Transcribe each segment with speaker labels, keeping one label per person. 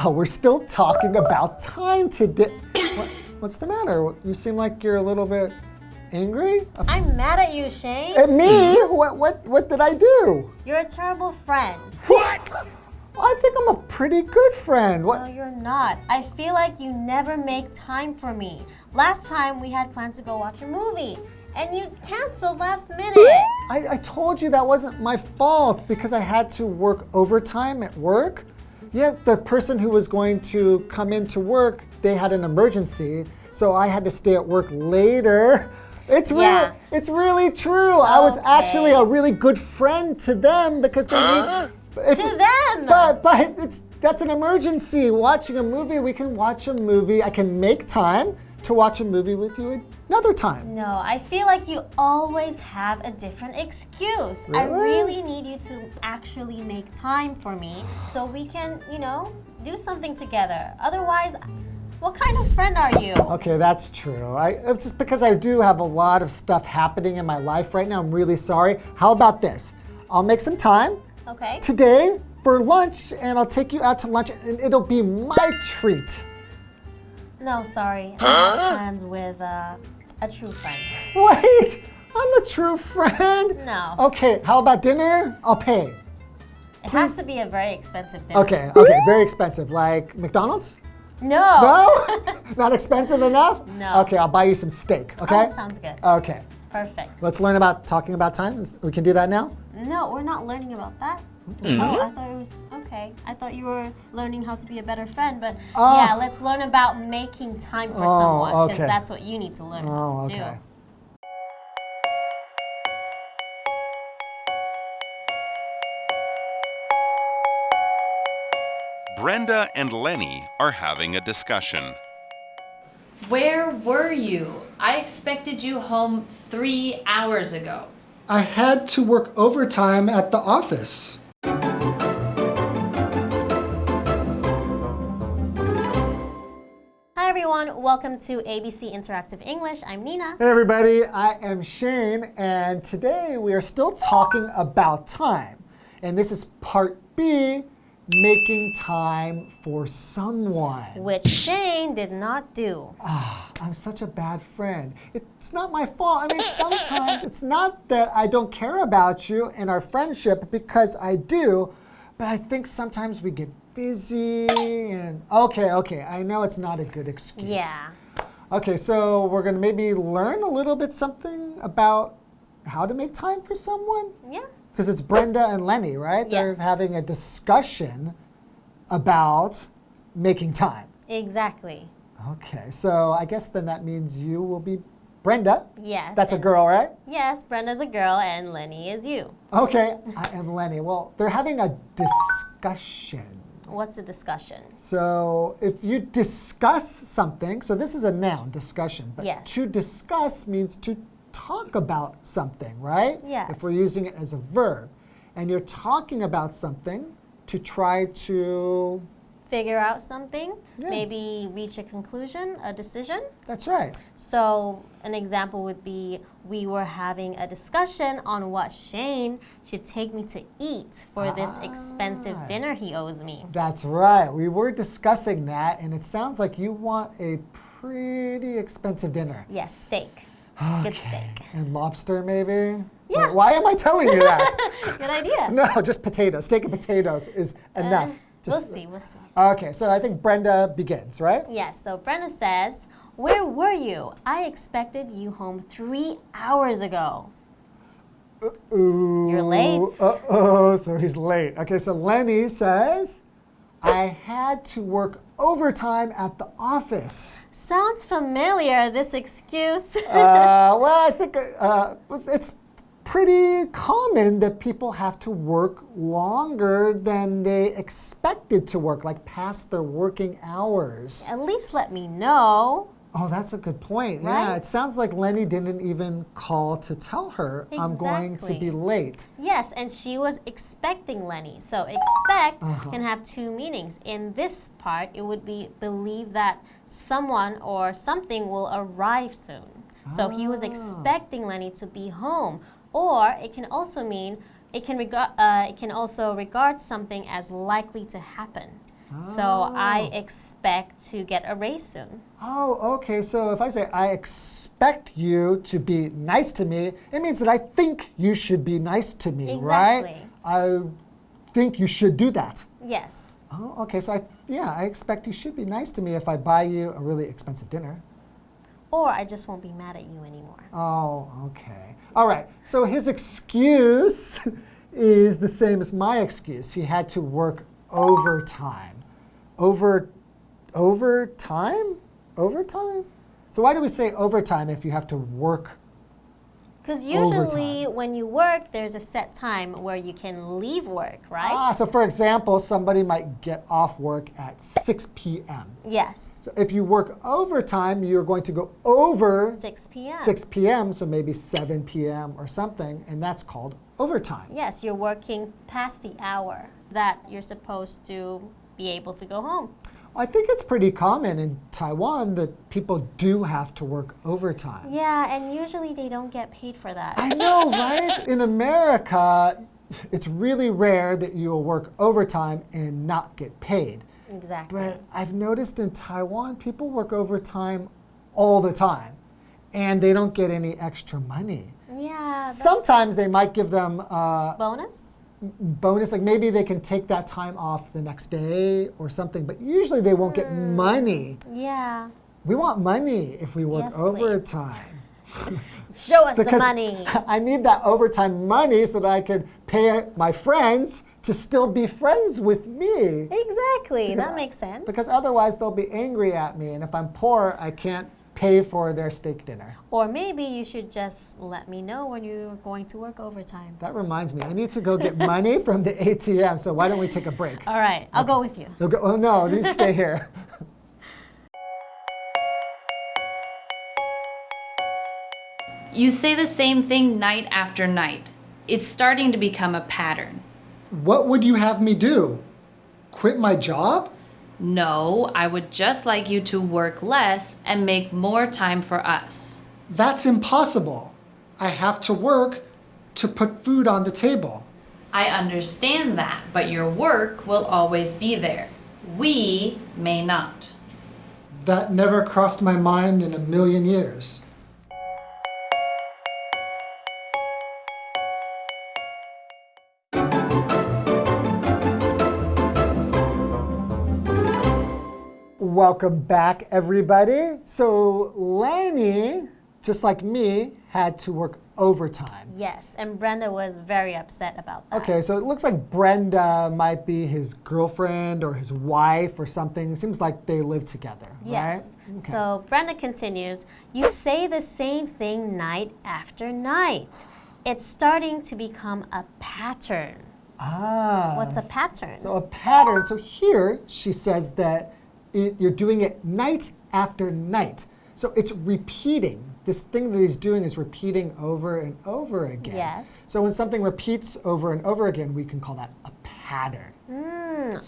Speaker 1: Oh, we're still talking about time today. What's the matter? You seem like you're a little bit angry?
Speaker 2: I'm mad at you, Shane.
Speaker 1: At me? What did I do?
Speaker 2: You're a terrible friend.
Speaker 1: What? I think I'm a pretty good friend. What?
Speaker 2: No, you're not. I feel like you never make time for me. Last time we had plans to go watch a movie, and you canceled last minute.
Speaker 1: I told you that wasn't my fault because I had to work overtime at work. Yes, the person who was going to come into work, they had an emergency, so I had to stay at work later. It's really true. I was actually a really good friend to them because they need...
Speaker 2: To them!
Speaker 1: But that's an emergency. Watching a movie, we can watch a movie. I can make time to watch a movie with you another time.
Speaker 2: No, I feel like you always have a different excuse.
Speaker 1: Really?
Speaker 2: I really need you to actually make time for me so we can, do something together. Otherwise, what kind of friend are you?
Speaker 1: Okay, that's true. It's just because I do have a lot of stuff happening in my life right now. I'm really sorry. How about this? I'll make some time today for lunch, and I'll take you out to lunch, and it'll be my treat.
Speaker 2: No, sorry. I have plans with a true friend.
Speaker 1: Wait, I'm a true friend?
Speaker 2: No.
Speaker 1: Okay, how about dinner? I'll pay.
Speaker 2: It has to be a very expensive dinner.
Speaker 1: Okay, very expensive. Like McDonald's?
Speaker 2: No.
Speaker 1: No? Not expensive enough?
Speaker 2: No.
Speaker 1: Okay, I'll buy you some steak, okay?
Speaker 2: Oh, sounds good.
Speaker 1: Okay.
Speaker 2: Perfect.
Speaker 1: Let's learn about talking about time. We can do that now?
Speaker 2: No, we're not learning about that. Oh, I thought it was okay. I thought you were learning how to be a better friend, but yeah, let's learn about making time for someone because that's what you need to learn how to do.
Speaker 3: Brenda and Lenny are having a discussion.
Speaker 4: Where were you? I expected you home 3 hours ago.
Speaker 1: I had to work overtime at the office.
Speaker 2: Hi everyone, welcome to ABC Interactive English. I'm Nina.
Speaker 1: Hey everybody, I am Shane, and today we are still talking about time. And this is part B, making time for someone.
Speaker 2: Which Shane did not do.
Speaker 1: I'm such a bad friend. It's not my fault. I mean, sometimes it's not that I don't care about you and our friendship, because I do, but I think sometimes we get busy and okay, I know it's not a good excuse.
Speaker 2: Yeah.
Speaker 1: Okay, so we're gonna maybe learn a little bit something about how to make time for someone?
Speaker 2: Yeah.
Speaker 1: Because it's Brenda and Lenny, right?
Speaker 2: Yes.
Speaker 1: They're having a discussion about making time.
Speaker 2: Exactly.
Speaker 1: Okay, so I guess then that means you will be Brenda.
Speaker 2: Yes.
Speaker 1: That's a girl, right?
Speaker 2: Yes, Brenda's a girl and Lenny is you.
Speaker 1: Okay, I am Lenny. Well, they're having a discussion.
Speaker 2: What's a discussion?
Speaker 1: So if you discuss something, so this is a noun, discussion, but to discuss means to talk about something, right?
Speaker 2: Yes.
Speaker 1: If we're using it as a verb. And you're talking about something to try to
Speaker 2: figure out something, maybe reach a conclusion, a decision.
Speaker 1: That's right.
Speaker 2: So an example would be, we were having a discussion on what Shane should take me to eat for this expensive dinner he owes me.
Speaker 1: That's right. We were discussing that, and it sounds like you want a pretty expensive dinner.
Speaker 2: Yes, steak. Good steak.
Speaker 1: And lobster, maybe?
Speaker 2: Yeah.
Speaker 1: Wait, why am I telling you that?
Speaker 2: Good idea.
Speaker 1: No, just potatoes. Steak and potatoes is enough.
Speaker 2: We'll see.
Speaker 1: Okay, so I think Brenda begins, right?
Speaker 2: Yes, so Brenda says, where were you? I expected you home 3 hours ago.
Speaker 1: Uh-oh.
Speaker 2: You're late.
Speaker 1: Uh-oh, so he's late. Okay, so Lenny says, I had to work overtime at the office.
Speaker 2: Sounds familiar, this excuse.
Speaker 1: Well, I think it's pretty common that people have to work longer than they expected to work, like past their working hours.
Speaker 2: At least let me know.
Speaker 1: Oh, that's a good point.
Speaker 2: Right?
Speaker 1: Yeah, it sounds like Lenny didn't even call to tell her I'm going to be late.
Speaker 2: Yes, and she was expecting Lenny. So expect can have two meanings. In this part, it would be believe that someone or something will arrive soon. So he was expecting Lenny to be home. Or it can also mean, it can also regard something as likely to happen. So I expect to get a raise soon.
Speaker 1: Oh, okay. So if I say, I expect you to be nice to me, it means that I think you should be nice to me,
Speaker 2: Exactly.
Speaker 1: right? I think you should do that.
Speaker 2: Yes.
Speaker 1: Oh, okay. So I expect you should be nice to me if I buy you a really expensive dinner.
Speaker 2: Or I just won't be mad at you anymore.
Speaker 1: Oh, okay. All right. So his excuse is the same as my excuse. He had to work overtime. Overtime? Overtime? So why do we say overtime if you have to work?
Speaker 2: Because usually when you work, there's a set time where you can leave work, right?
Speaker 1: So for example, somebody might get off work at 6 p.m.
Speaker 2: Yes.
Speaker 1: So if you work overtime, you're going to go over
Speaker 2: 6 p.m.
Speaker 1: 6 p.m., so maybe 7 p.m. or something, and that's called overtime.
Speaker 2: Yes, you're working past the hour that you're supposed to be able to go home.
Speaker 1: I think it's pretty common in Taiwan that people do have to work overtime.
Speaker 2: Yeah, and usually they don't get paid for that.
Speaker 1: I know, right? In America, it's really rare that you'll work overtime and not get paid.
Speaker 2: Exactly.
Speaker 1: But I've noticed in Taiwan, people work overtime all the time, and they don't get any extra money.
Speaker 2: Yeah.
Speaker 1: Sometimes they might give them
Speaker 2: Bonus?
Speaker 1: bonus, like maybe they can take that time off the next day or something, but usually they won't get money.
Speaker 2: Yeah.
Speaker 1: We want money if we work
Speaker 2: Yes, please.
Speaker 1: overtime.
Speaker 2: Show us the
Speaker 1: Because
Speaker 2: money.
Speaker 1: I need that overtime money so that I can pay my friends to still be friends with me.
Speaker 2: Exactly.
Speaker 1: Because
Speaker 2: That makes sense.
Speaker 1: Because otherwise they'll be angry at me, and if I'm poor, I can't pay for their steak dinner.
Speaker 2: Or maybe you should just let me know when you're going to work overtime.
Speaker 1: That reminds me, I need to go get money from the ATM, so why don't we take a break?
Speaker 2: All right, I'll go with you.
Speaker 1: You'll go, oh no, you stay here.
Speaker 4: You say the same thing night after night. It's starting to become a pattern.
Speaker 1: What would you have me do? Quit my job?
Speaker 4: No, I would just like you to work less and make more time for us.
Speaker 1: That's impossible. I have to work to put food on the table.
Speaker 4: I understand that, but your work will always be there. We may not.
Speaker 1: That never crossed my mind in a million years. Welcome back, everybody. So Lanny, just like me, had to work overtime.
Speaker 2: Yes, and Brenda was very upset about that.
Speaker 1: Okay, so it looks like Brenda might be his girlfriend or his wife or something. Seems like they live together,
Speaker 2: Yes.
Speaker 1: right? Okay.
Speaker 2: So Brenda continues, you say the same thing night after night. It's starting to become a pattern. What's a pattern?
Speaker 1: So a pattern. So here she says that you're doing it night after night. So it's repeating. This thing that he's doing is repeating over and over again.
Speaker 2: Yes.
Speaker 1: So when something repeats over and over again, we can call that a pattern.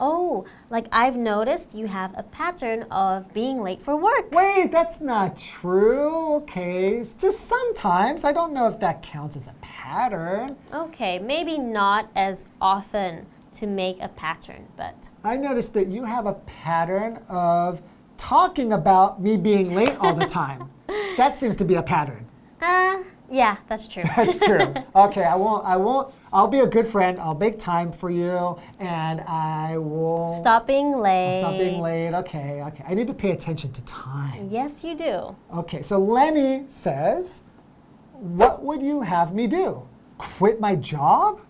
Speaker 2: Oh, like I've noticed you have a pattern of being late for work.
Speaker 1: Wait, that's not true. Okay, it's just sometimes. I don't know if that counts as a pattern.
Speaker 2: Okay, maybe not as often to make a pattern, but
Speaker 1: I noticed that you have a pattern of talking about me being late all the time. That seems to be a pattern.
Speaker 2: yeah, that's true.
Speaker 1: That's true. Okay, I'll be a good friend. I'll make time for you, and I will
Speaker 2: Stop being late.
Speaker 1: Stop being late. Okay. I need to pay attention to time.
Speaker 2: Yes, you do.
Speaker 1: Okay, so Lenny says, what would you have me do? Quit my job?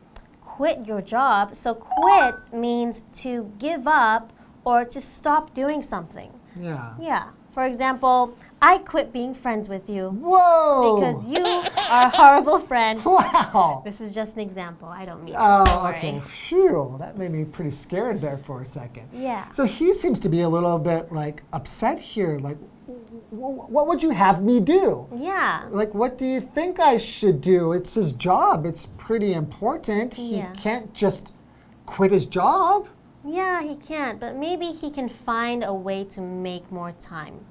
Speaker 2: Quit your job. So quit means to give up or to stop doing something.
Speaker 1: Yeah.
Speaker 2: Yeah. For example, I quit being friends with you
Speaker 1: Whoa!
Speaker 2: because you are a horrible friend.
Speaker 1: Wow!
Speaker 2: This is just an example. I don't mean it.
Speaker 1: Oh,
Speaker 2: Don't worry.
Speaker 1: okay. Phew, that made me pretty scared there for a second.
Speaker 2: Yeah.
Speaker 1: So he seems to be a little bit like upset here. Like, what would you have me do?
Speaker 2: Yeah.
Speaker 1: Like, what do you think I should do? It's his job. It's pretty important. He
Speaker 2: Yeah.
Speaker 1: can't just quit his job.
Speaker 2: Yeah, he can't, but maybe he can find a way to make more time.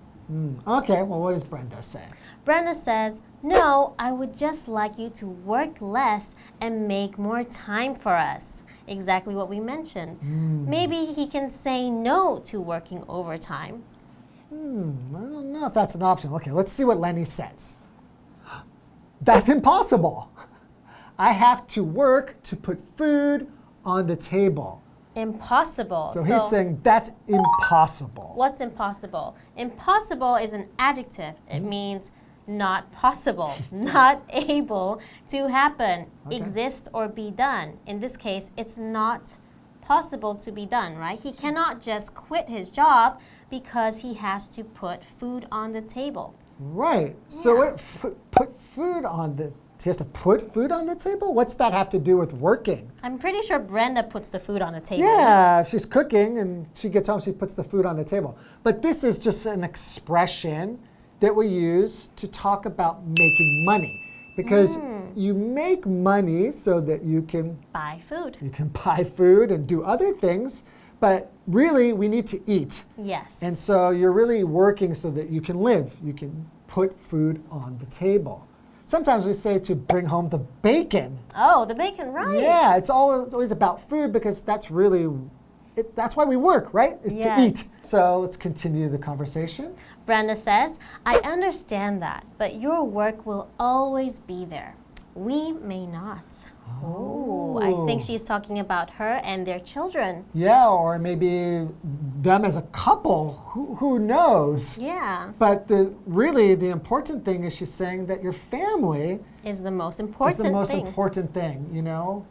Speaker 1: Okay, well, what does Brenda say?
Speaker 2: Brenda says, no, I would just like you to work less and make more time for us. exactly what we mentioned. Maybe he can say no to working overtime.
Speaker 1: I don't know if that's an option. Okay, let's see what Lenny says. That's impossible. I have to work to put food on the table.
Speaker 2: Impossible.
Speaker 1: So he's saying that's impossible.
Speaker 2: What's impossible? Impossible is an adjective. It means not possible, not able to happen, exist, or be done. In this case, it's not possible to be done, right? He cannot just quit his job because he has to put food on the table.
Speaker 1: Right. So put food on the he has to put food on the table? What's that have to do with working?
Speaker 2: I'm pretty sure Brenda puts the food on the table.
Speaker 1: Yeah, if she's cooking and she gets home, she puts the food on the table. But this is just an expression that we use to talk about making money. Because you make money so that you can
Speaker 2: buy food.
Speaker 1: You can buy food and do other things, but really we need to eat.
Speaker 2: Yes.
Speaker 1: And so you're really working so that you can live. You can put food on the table. Sometimes we say to bring home the bacon.
Speaker 2: Oh, the bacon, right.
Speaker 1: Yeah, it's always about food because that's really, that's why we work, right? Is to eat. So let's continue the conversation.
Speaker 2: Brenda says, I understand that, but your work will always be there. We may not. Oh, I think she's talking about her and their children.
Speaker 1: Yeah, or maybe them as a couple. Who knows?
Speaker 2: Yeah.
Speaker 1: But really the important thing is she's saying that your family
Speaker 2: is the most important thing.
Speaker 1: Important thing, you know?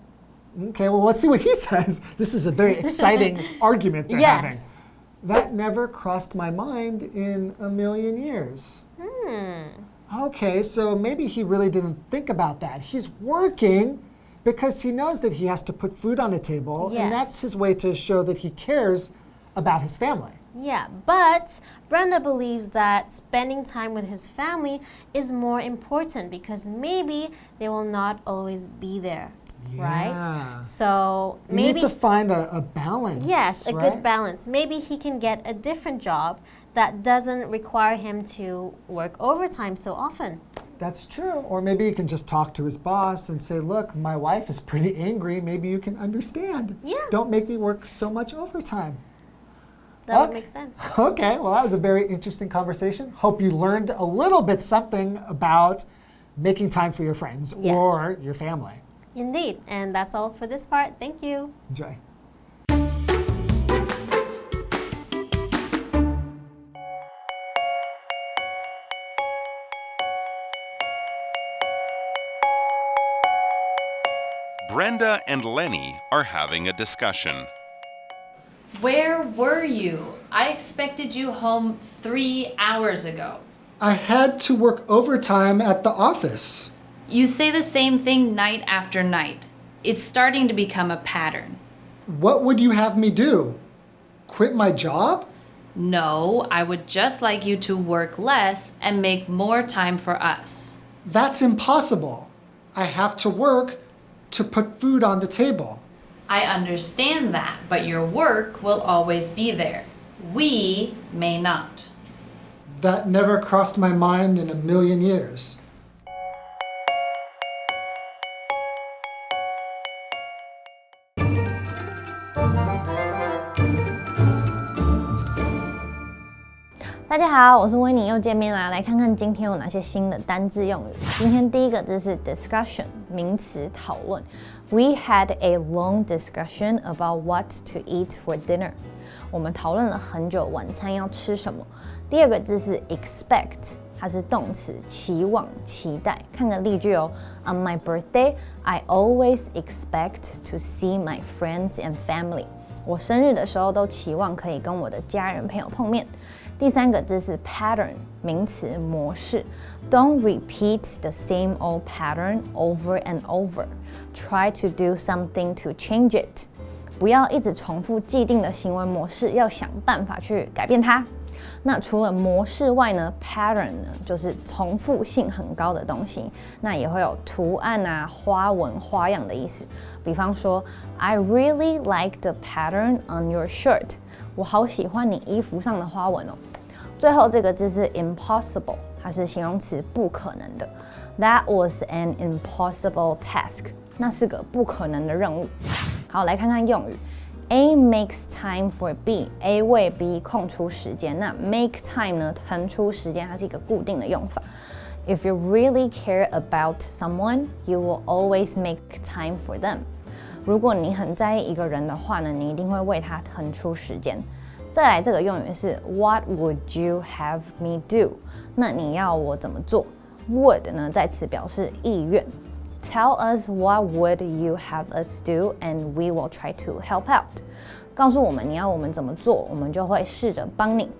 Speaker 1: Okay, well, let's see what he says. This is a very exciting argument they're having. That never crossed my mind in a million years. Okay, so maybe he really didn't think about that. He's working because he knows that he has to put food on the table, and that's his way to show that he cares about his family.
Speaker 2: Yeah, but Brenda believes that spending time with his family is more important because maybe they will not always be there. Right? So maybe
Speaker 1: you need to find a balance.
Speaker 2: Yes, a good balance. Maybe he can get a different job that doesn't require him to work overtime so often.
Speaker 1: That's true. Or maybe you can just talk to his boss and say, look, my wife is pretty angry. Maybe you can understand.
Speaker 2: Yeah.
Speaker 1: Don't make me work so much overtime.
Speaker 2: That would make sense.
Speaker 1: Okay, well, that was a very interesting conversation. Hope you learned a little bit something about making time for your friends or your family.
Speaker 2: Indeed. And that's all for this part. Thank you.
Speaker 1: Enjoy.
Speaker 3: Brenda and Lenny are having a discussion.
Speaker 4: Where were you? I expected you home 3 hours ago.
Speaker 1: I had to work overtime at the office.
Speaker 4: You say the same thing night after night. It's starting to become a pattern.
Speaker 1: What would you have me do? Quit my job?
Speaker 4: No, I would just like you to work less and make more time for us.
Speaker 1: That's impossible. I have to work to put food on the table.
Speaker 4: I understand that, but your work will always be there. We may not.
Speaker 1: That never crossed my mind in a million years.
Speaker 5: 大家好，我是维尼，又见面啦！来看看今天有哪些新的单字用语。今天第一个字是 discussion， 名词讨论。We had a long discussion about what to eat for dinner。我们讨论了很久晚餐要吃什么。第二个字是 expect， 它是动词，期望、期待。看个例句哦。On my birthday, I always expect to see my friends and family。我生日的时候都期望可以跟我的家人朋友碰面。第三个字是 pattern， 名词，模式。Don't repeat the same old pattern over and over. Try to do something to change it. 不要一直重复既定的行为模式，要想办法去改变它。那除了模式外呢 ，pattern 呢就是重复性很高的东西，那也会有图案啊、花纹、花样的意思。比方说 ，I really like the pattern on your shirt。我好喜欢你衣服上的花纹哦。最后这个字是 impossible， 它是形容词，不可能的。That was an impossible task， 那是个不可能的任务。好，来看看用语。A makes time for B. A 为 B 空出时间。那 make time 呢，腾出时间，它是一个固定的用法。If you really care about someone, you will always make time for them. 如果你很在意一个人的话呢，你一定会为他腾出时间。再来这个用语是 What would you have me do? 那你要我怎么做 ？Would 呢在此表示意愿。Tell us what would you have us do, and we will try to help out. 告诉我们你要我们怎么做，我们就会试着帮你。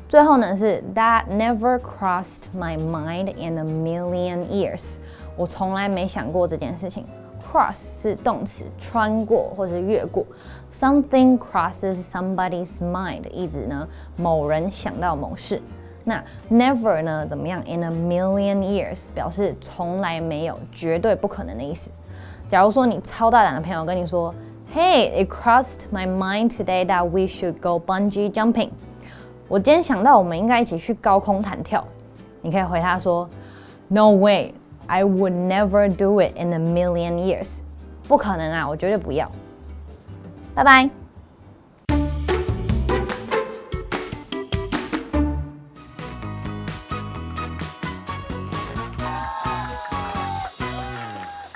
Speaker 5: 最后呢是 That never crossed my mind in a million years. 我从来没想过这件事情。Cross 是动词，穿过或是越过。Something crosses somebody's mind 意指呢某人想到某事。那 never 呢怎么样 ？In a million years 表示从来没有，绝对不可能的意思。假如说你超大胆的朋友跟你说 ，Hey, it crossed my mind today that we should go bungee jumping. 我今天想到我们应该一起去高空弹跳。你可以回他说 ，No way, I would never do it in a million years. 不可能啊，我绝对不要。拜拜。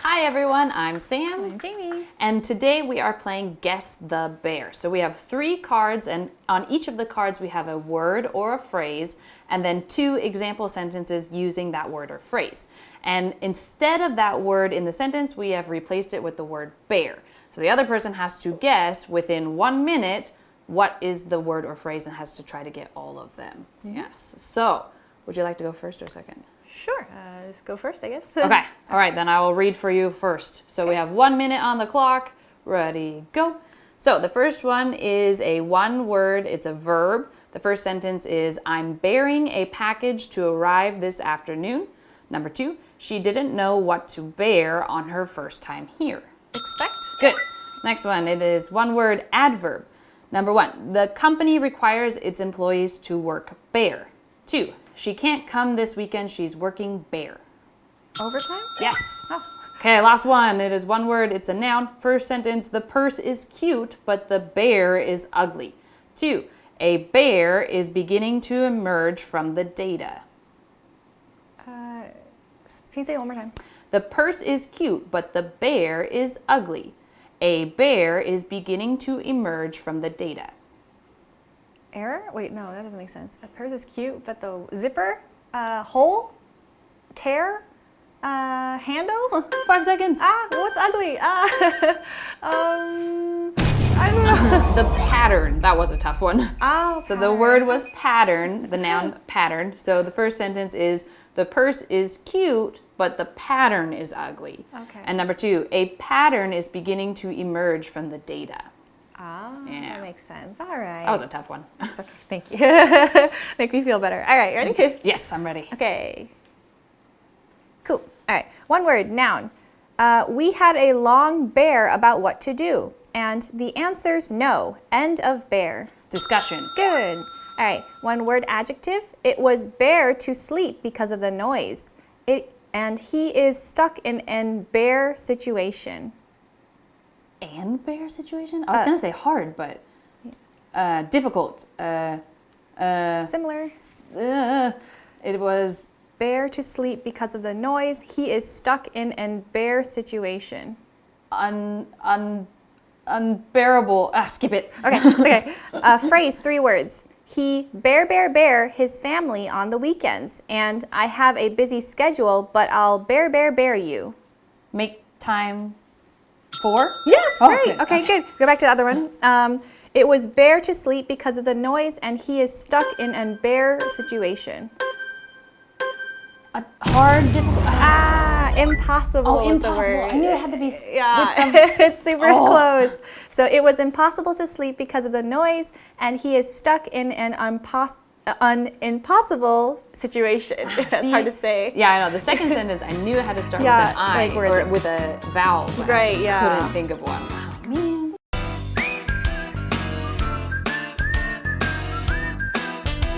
Speaker 4: Hi everyone, I'm Sam.
Speaker 5: I'm Jamie.
Speaker 4: And today we are playing Guess the Bear. So we have 3 cards, and on each of the cards we have a word or a phrase, and then 2 example sentences using that word or phrase. And instead of that word in the sentence, we have replaced it with the word bear. So the other person has to guess within 1 minute what is the word or phrase and has to try to get all of them. Yes. So, would you like to go first or second?
Speaker 5: Sure. Let's go first, I guess.
Speaker 4: Okay. All right, then I will read for you first. So we have 1 minute on the clock. Ready, go. So the first one is a one word, it's a verb. The first sentence is, I'm bearing a package to arrive this afternoon. Number 2, she didn't know what to bear on her first time here.
Speaker 5: Expect.
Speaker 4: Good. Next one, it is one word, adverb. Number 1, the company requires its employees to work bare. 2, she can't come this weekend, she's working bare.
Speaker 5: Overtime?
Speaker 4: Yes.
Speaker 5: Oh.
Speaker 4: Okay, last one. It is one word, it's a noun. First sentence, the purse is cute, but the bear is ugly. 2, a bear is beginning to emerge from the data.
Speaker 5: Can you say it one more time?
Speaker 4: The purse is cute, but the bear is ugly. A bear is beginning to emerge from the data.
Speaker 6: Error? Wait, no, that doesn't make sense. A purse is cute, but the zipper, hole, tear, handle?
Speaker 4: 5 seconds.
Speaker 6: What's ugly? I don't know.
Speaker 4: The pattern. That was a tough one.
Speaker 6: Oh,
Speaker 4: So the word was pattern, the noun pattern. So the first sentence is, the purse is cute, but the pattern is ugly.
Speaker 6: Okay.
Speaker 4: And number 2, a pattern is beginning to emerge from the data.
Speaker 6: That makes sense. All right.
Speaker 4: That was a tough one.
Speaker 6: It's okay. Thank you. Make me feel better. All right, ready?
Speaker 4: Yes, I'm ready.
Speaker 6: Okay. Cool. All right. One word, noun. We had a long bear about what to do. And the answer's no. End of bear.
Speaker 4: Discussion.
Speaker 6: Good. All right. One word, adjective. It was bare to sleep because of the noise. And he is stuck in an bear situation.
Speaker 4: And bear situation? I was going to say hard, but difficult.
Speaker 6: Similar.
Speaker 4: It was
Speaker 6: Bear to sleep because of the noise. He is stuck in an bear situation.
Speaker 4: unbearable. Skip it.
Speaker 6: Okay, it's okay. Phrase, 3 words. He bear his family on the weekends. And I have a busy schedule, but I'll bear you.
Speaker 4: Make time for?
Speaker 6: Yes,
Speaker 4: Oh,
Speaker 6: great. Okay, good. Go back to the other one. It was bear to sleep because of the noise, and he is stuck in a bear situation.
Speaker 4: Hard, difficult.
Speaker 6: Impossible was the
Speaker 4: impossible.
Speaker 6: word.
Speaker 4: I knew it had to be
Speaker 6: Yeah, it's super close. So it was impossible to sleep because of the noise, and he is stuck in an impossible situation. That's hard to say.
Speaker 4: Yeah, I know. The second sentence, I knew it had to start with
Speaker 6: Yeah,
Speaker 4: an I
Speaker 6: like, where is
Speaker 4: or
Speaker 6: it?
Speaker 4: with a vowel. But I
Speaker 6: Right,
Speaker 4: just
Speaker 6: yeah.
Speaker 4: couldn't think of one. Man.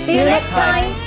Speaker 5: See you next time.